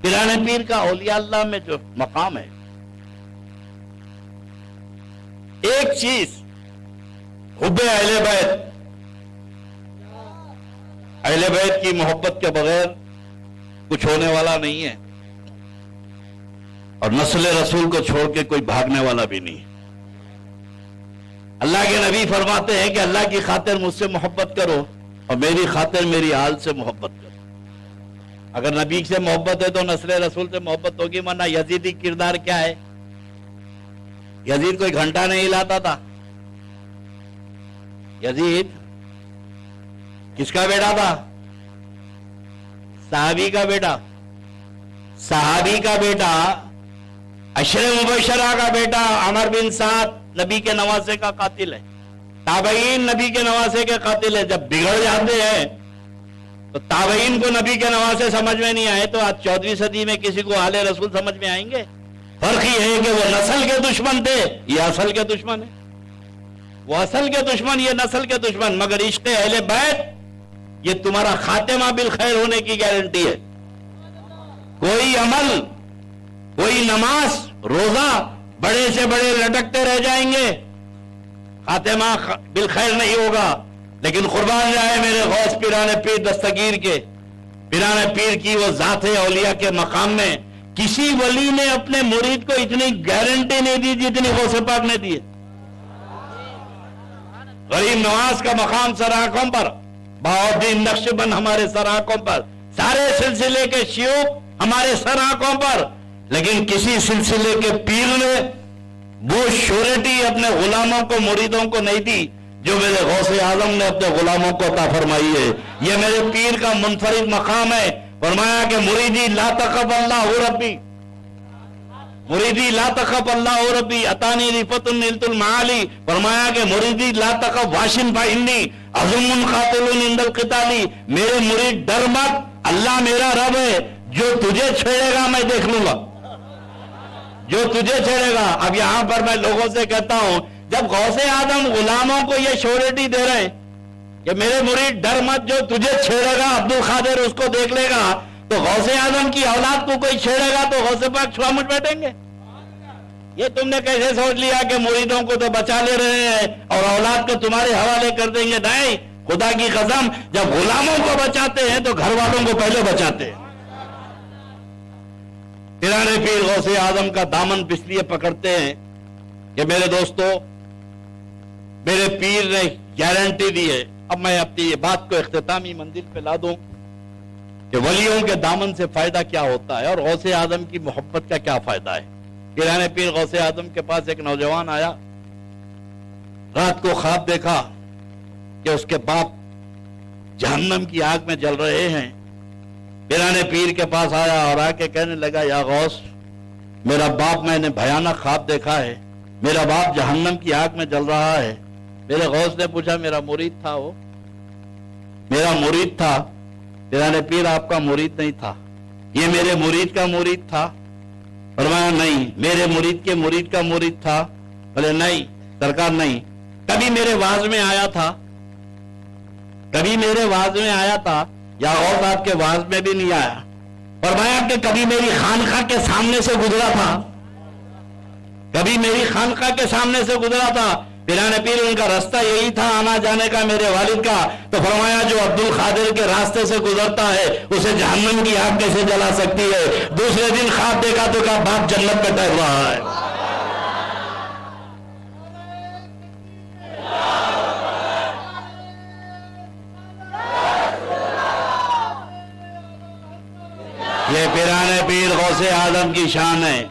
پیرانے پیر کا اولیاء اللہ میں جو مقام ہے، ایک چیز حب اہل بیت، اہل بیت کی محبت کے بغیر کچھ ہونے والا نہیں ہے، اور نسل رسول کو چھوڑ کے کوئی بھاگنے والا بھی نہیں۔ اللہ کے نبی فرماتے ہیں کہ اللہ کی خاطر مجھ سے محبت کرو اور میری خاطر میری آل سے محبت کرو۔ اگر نبی سے محبت ہے تو نسل رسول سے محبت ہوگی، ورنہ یزیدی کردار کیا ہے؟ یزید کوئی گھنٹہ نہیں لاتا تھا۔ یزید کس کا بیٹا تھا؟ صحابی کا بیٹا۔ صحابی کا بیٹا، عشر مبشرہ کا بیٹا عمر بن سعد نبی کے نواسے کا قاتل ہے، تابعین نبی کے نواسے کے قاتل ہے۔ جب بگڑ جاتے ہیں تو تابعین کو نبی کے نواسے سمجھ میں نہیں آئے تو آج 14ویں صدی میں کسی کو آل رسول سمجھ میں آئیں گے؟ فرق یہ ہے کہ وہ نسل کے دشمن تھے، یہ اصل کے دشمن ہے۔ وہ اصل کے دشمن، یہ نسل کے دشمن۔ مگر عشق اہل بیت یہ تمہارا خاتمہ بالخیر ہونے کی گارنٹی ہے۔ کوئی عمل، کوئی نماز روزہ بڑے سے بڑے لٹکتے رہ جائیں گے، خاتمہ بالخیر نہیں ہوگا۔ لیکن قربان جائے میرے غوث پیرانے پیر دستگیر کے، پیرانے پیر کی وہ ذات اولیاء کے مقام میں کسی ولی نے اپنے مرید کو اتنی گارنٹی نہیں دی جتنی غوث پاک نے دی ہے۔ غریب نواز کا مقام سر آنکھوں پر، بہاؤالدین نقشبند ہمارے سر آنکھوں پر، سارے سلسلے کے شیوخ ہمارے سر آنکھوں پر، لیکن کسی سلسلے کے پیر نے وہ شورٹی اپنے غلاموں کو، مریدوں کو نہیں دی جو میرے غوث اعظم نے اپنے غلاموں کو عطا فرمائی ہے۔ یہ میرے پیر کا منفرد مقام ہے۔ فرمایا کہ مریدی لا تخف اللہ ربی، مریدی لا تخف اللہ ربی اتانی رفت نلت المعالی۔ فرمایا کہ مریدی لا تخف واشن فإنی عظم قاتل عند القتال۔ میرے مرید ڈر مت، اللہ میرا رب ہے، جو تجھے چھیڑے گا میں دیکھ لوں گا، جو تجھے چھیڑے گا۔ اب یہاں پر میں لوگوں سے کہتا ہوں، جب غوث اعظم غلاموں کو یہ شورٹی دے رہے ہیں کہ میرے مرید ڈر مت، جو تجھے چھیڑے گا عبد القادر اس کو دیکھ لے گا، تو غوث اعظم کی اولاد کو کوئی چھیڑے گا تو غوث پاک چھوا مٹ بیٹھیں گے؟ یہ تم نے کیسے سوچ لیا کہ مریدوں کو تو بچا لے رہے ہیں اور اولاد کو تمہارے حوالے کر دیں گے؟ نہیں، خدا کی قسم، جب غلاموں کو بچاتے ہیں تو گھر والوں کو پہلے بچاتے ہیں۔ پیرانے پیر غوث اعظم کا دامن اس لیے پکڑتے ہیں کہ میرے دوستو، میرے پیر نے گارنٹی دی ہے۔ اب میں اپنی یہ بات کو اختتامی منزل پہ لا دوں کہ ولیوں کے دامن سے فائدہ کیا ہوتا ہے اور غوث اعظم کی محبت کا کیا فائدہ ہے۔ پیرانے پیر غوث اعظم کے پاس ایک نوجوان آیا، رات کو خواب دیکھا کہ اس کے باپ جہنم کی آگ میں جل رہے ہیں۔ پیرانے پیر کے پاس آیا اور آ کے کہنے لگا، یا غوث، میرا باپ، میں نے بھیانک خواب دیکھا ہے، میرا باپ جہنم کی آگ میں جل رہا ہے۔ میرے غوث نے پوچھا، میرا مرید تھا وہ؟ میرا مرید تھا۔ پیرانے پیر، آپ کا مرید نہیں تھا، یہ میرے مرید کا مرید تھا۔ فرمایا نہیں، میرے مرید کے مرید کا مرید تھا۔ بولے نہیں سرکار، نہیں، کبھی میرے واز میں آیا تھا، کبھی میرے واز میں آیا تھا؟ یا غوث آپ کے واز میں بھی نہیں آیا؟ فرمایا کہ کبھی میری خانقاہ کے سامنے سے گزرا تھا، کبھی میری خانقاہ کے سامنے سے گزرا تھا۔ پیرانے پیر، ان کا راستہ یہی تھا آنا جانے کا میرے والد کا، تو فرمایا جو عبد القادر کے راستے سے گزرتا ہے اسے جہنم کی آگ کیسے جلا سکتی ہے؟ دوسرے دن خواب دیکھا تو کہا باپ جنت میں ٹہل رہا ہے۔ یہ پیرانے پیر غوث اعظم کی شان ہے۔